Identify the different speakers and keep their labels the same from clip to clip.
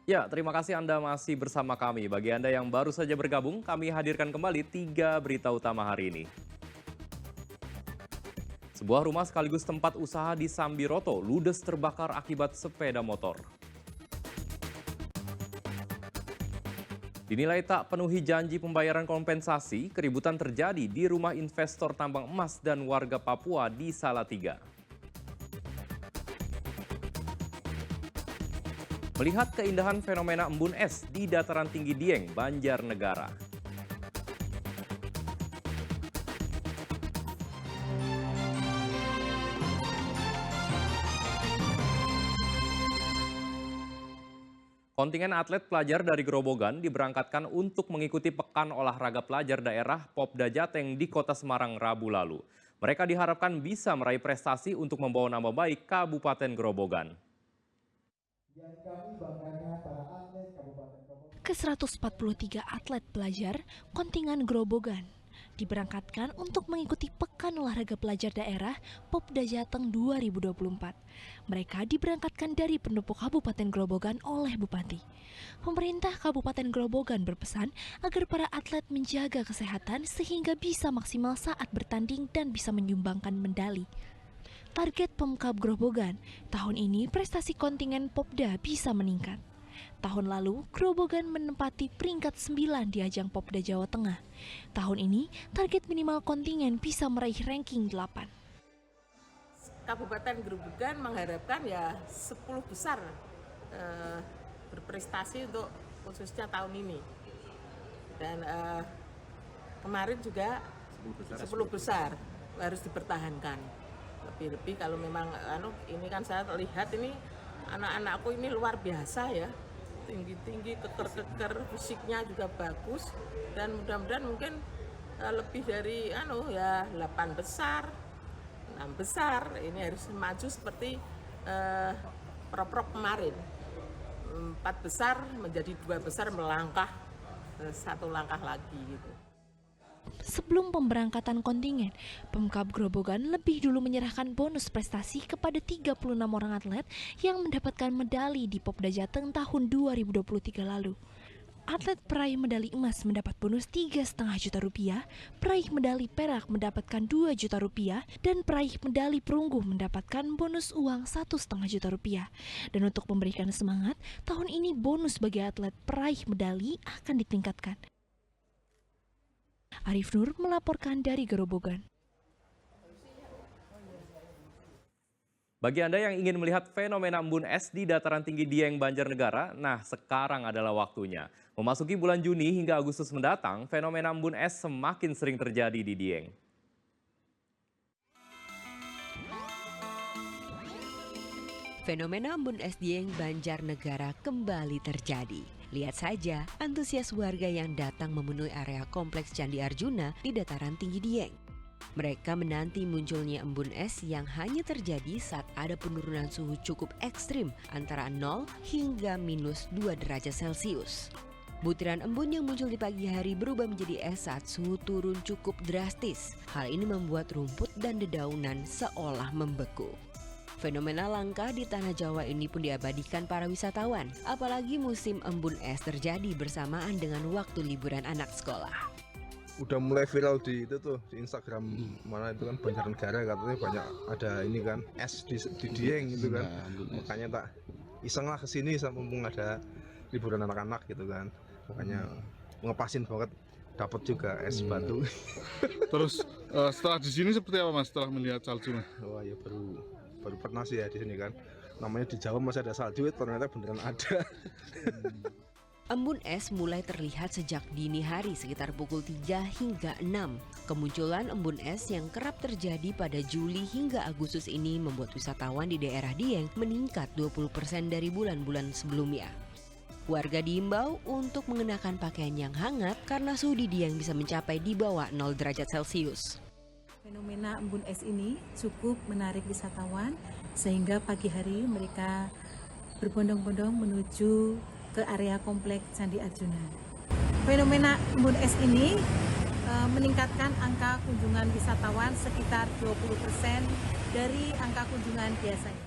Speaker 1: Ya, terima kasih Anda masih bersama kami. Bagi Anda yang baru saja bergabung, kami hadirkan kembali 3 berita utama hari ini. Sebuah rumah sekaligus tempat usaha di Sambiroto ludes terbakar akibat sepeda motor. Dinilai tak penuhi janji pembayaran kompensasi, keributan terjadi di rumah investor tambang emas dan warga Papua di Salatiga. Melihat keindahan fenomena embun es di dataran tinggi Dieng, Banjarnegara. Kontingen atlet pelajar dari Grobogan diberangkatkan untuk mengikuti Pekan Olahraga Pelajar Daerah Popda Jateng di Kota Semarang Rabu lalu. Mereka diharapkan bisa meraih prestasi untuk membawa nama baik Kabupaten Grobogan.
Speaker 2: Ke-143 atlet pelajar kontingen Grobogan diberangkatkan untuk mengikuti Pekan Olahraga Pelajar Daerah Popda Jateng 2024. Mereka diberangkatkan dari pendopo Kabupaten Grobogan oleh Bupati. Pemerintah Kabupaten Grobogan berpesan agar para atlet menjaga kesehatan sehingga bisa maksimal saat bertanding dan bisa menyumbangkan medali. Target Pemkab Grobogan, tahun ini prestasi kontingen Popda bisa meningkat. Tahun lalu, Grobogan menempati peringkat 9 di ajang Popda Jawa Tengah. Tahun ini, target minimal kontingen bisa meraih ranking 8.
Speaker 3: Kabupaten Grobogan mengharapkan ya 10 besar berprestasi untuk khususnya tahun ini. Dan kemarin juga 10 besar harus dipertahankan. Lebih-lebih kalau memang ini kan saya lihat ini anak-anakku ini luar biasa ya. Tinggi-tinggi, keker-keker, fisiknya juga bagus dan mudah-mudahan mungkin lebih dari 8 besar, 6 besar ini harus maju seperti prop kemarin. 4 besar menjadi 2 besar melangkah 1 langkah lagi gitu.
Speaker 2: Sebelum pemberangkatan kontingen, Pemkab Grobogan lebih dulu menyerahkan bonus prestasi kepada 36 orang atlet yang mendapatkan medali di Popda Jateng tahun 2023 lalu. Atlet peraih medali emas mendapat bonus 3,5 juta rupiah, peraih medali perak mendapatkan 2 juta rupiah, dan peraih medali perunggu mendapatkan bonus uang 1,5 juta rupiah. Dan untuk memberikan semangat, tahun ini bonus bagi atlet peraih medali akan ditingkatkan. Arif Nur melaporkan dari Grobogan.
Speaker 1: Bagi Anda yang ingin melihat fenomena embun es di dataran tinggi Dieng, Banjarnegara, nah sekarang adalah waktunya. Memasuki bulan Juni hingga Agustus mendatang, fenomena embun es semakin sering terjadi di Dieng.
Speaker 4: Fenomena embun es Dieng, Banjarnegara kembali terjadi. Lihat saja antusias warga yang datang memenuhi area kompleks Candi Arjuna di dataran tinggi Dieng. Mereka menanti munculnya embun es yang hanya terjadi saat ada penurunan suhu cukup ekstrim antara 0 hingga minus 2 derajat Celcius. Butiran embun yang muncul di pagi hari berubah menjadi es saat suhu turun cukup drastis. Hal ini membuat rumput dan dedaunan seolah membeku. Fenomena langka di tanah Jawa ini pun diabadikan para wisatawan, apalagi musim embun es terjadi bersamaan dengan waktu liburan anak sekolah.
Speaker 5: Udah mulai viral di itu tuh di Instagram mana itu kan Banjarnegara katanya banyak ada ini kan es di Dieng gitu kan. Makanya tak iseng lah kesini mumpung ada liburan anak-anak gitu kan. Makanya ngepasin banget dapat juga es batu.
Speaker 6: Terus setelah di sini seperti apa Mas setelah melihat salju?
Speaker 5: Wah ya baru pernah sih ya di sini kan. Namanya di Jawa masih ada salju, ternyata beneran ada.
Speaker 4: Embun es mulai terlihat sejak dini hari sekitar pukul 3 hingga 6. Kemunculan embun es yang kerap terjadi pada Juli hingga Agustus ini membuat wisatawan di daerah Dieng meningkat 20% dari bulan-bulan sebelumnya. Warga diimbau untuk mengenakan pakaian yang hangat karena suhu di Dieng bisa mencapai di bawah 0 derajat Celcius.
Speaker 7: Fenomena embun es ini cukup menarik wisatawan sehingga pagi hari mereka berbondong-bondong menuju ke area kompleks Candi Arjuna. Fenomena embun es ini meningkatkan angka kunjungan wisatawan sekitar 20% dari angka kunjungan biasanya.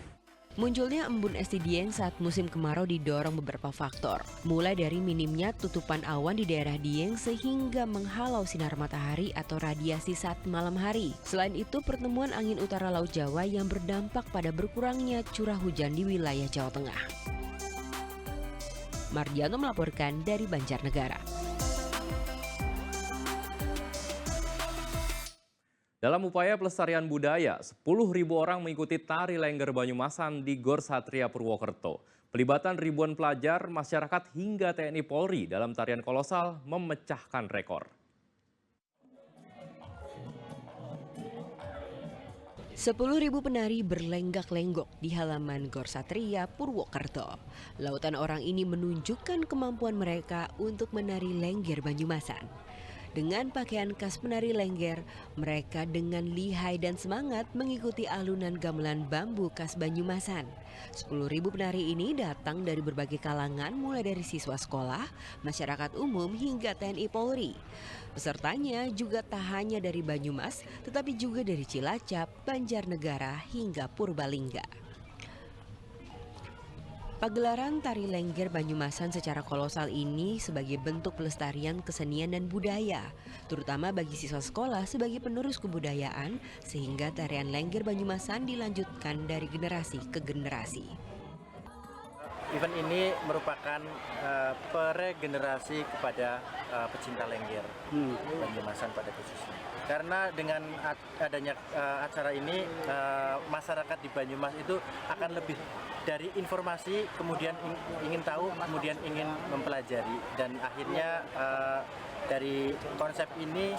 Speaker 4: Munculnya embun es di Dieng saat musim kemarau didorong beberapa faktor. Mulai dari minimnya tutupan awan di daerah Dieng sehingga menghalau sinar matahari atau radiasi saat malam hari. Selain itu, pertemuan angin utara Laut Jawa yang berdampak pada berkurangnya curah hujan di wilayah Jawa Tengah. Mardianto melaporkan dari Banjarnegara.
Speaker 1: Dalam upaya pelestarian budaya, 10.000 orang mengikuti tari Lengger Banyumasan di Gor Satria Purwokerto. Pelibatan ribuan pelajar, masyarakat hingga TNI Polri dalam tarian kolosal memecahkan rekor.
Speaker 4: 10.000 penari berlenggak-lenggok di halaman Gor Satria Purwokerto. Lautan orang ini menunjukkan kemampuan mereka untuk menari Lengger Banyumasan. Dengan pakaian khas penari Lengger, mereka dengan lihai dan semangat mengikuti alunan gamelan bambu khas Banyumasan. 10.000 penari ini datang dari berbagai kalangan mulai dari siswa sekolah, masyarakat umum hingga TNI Polri. Pesertanya juga tak hanya dari Banyumas, tetapi juga dari Cilacap, Banjarnegara hingga Purbalingga. Pagelaran tari Lengger Banyumasan secara kolosal ini sebagai bentuk pelestarian kesenian dan budaya, terutama bagi siswa sekolah sebagai penerus kebudayaan, sehingga tarian Lengger Banyumasan dilanjutkan dari generasi ke generasi.
Speaker 8: Event ini merupakan peregenerasi kepada pecinta Lengger Banyumasan pada khususnya. Karena dengan adanya acara ini, masyarakat di Banyumas itu akan lebih dari informasi, kemudian ingin tahu, kemudian ingin mempelajari. Dan akhirnya dari konsep ini,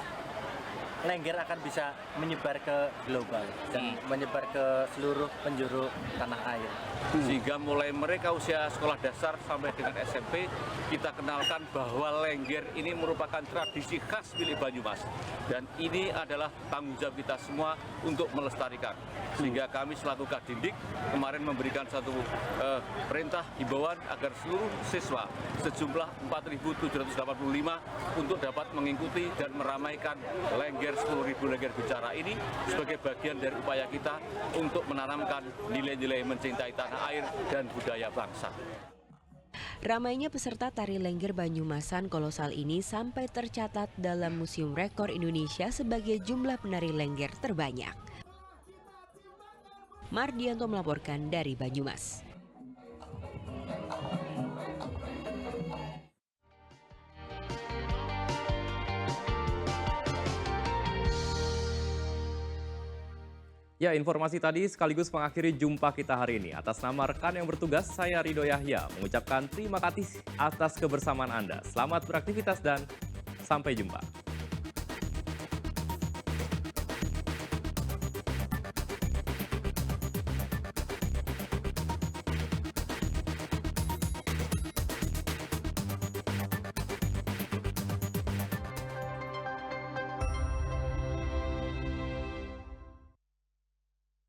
Speaker 8: Lengger akan bisa menyebar ke global dan menyebar ke seluruh penjuru tanah air.
Speaker 9: Sehingga mulai mereka usia sekolah dasar sampai dengan SMP, kita kenalkan bahwa Lengger ini merupakan tradisi khas milik Banyumas. Dan ini adalah tanggung jawab kita semua untuk melestarikan. Sehingga kami selaku Kadindik kemarin memberikan satu perintah himbauan agar seluruh siswa sejumlah 4.785 untuk dapat mengikuti dan meramaikan Lengger 10.000 Lengger Bicara ini sebagai bagian dari upaya kita untuk menanamkan nilai-nilai mencintai tanah air dan budaya bangsa.
Speaker 4: Ramainya peserta tari Lengger Banyumasan kolosal ini sampai tercatat dalam Museum Rekor Indonesia sebagai jumlah penari Lengger terbanyak. Mardianto melaporkan dari Banyumas.
Speaker 1: Ya, informasi tadi sekaligus mengakhiri jumpa kita hari ini. Atas nama rekan yang bertugas, saya Rido Yahya mengucapkan terima kasih atas kebersamaan Anda. Selamat beraktivitas dan sampai jumpa.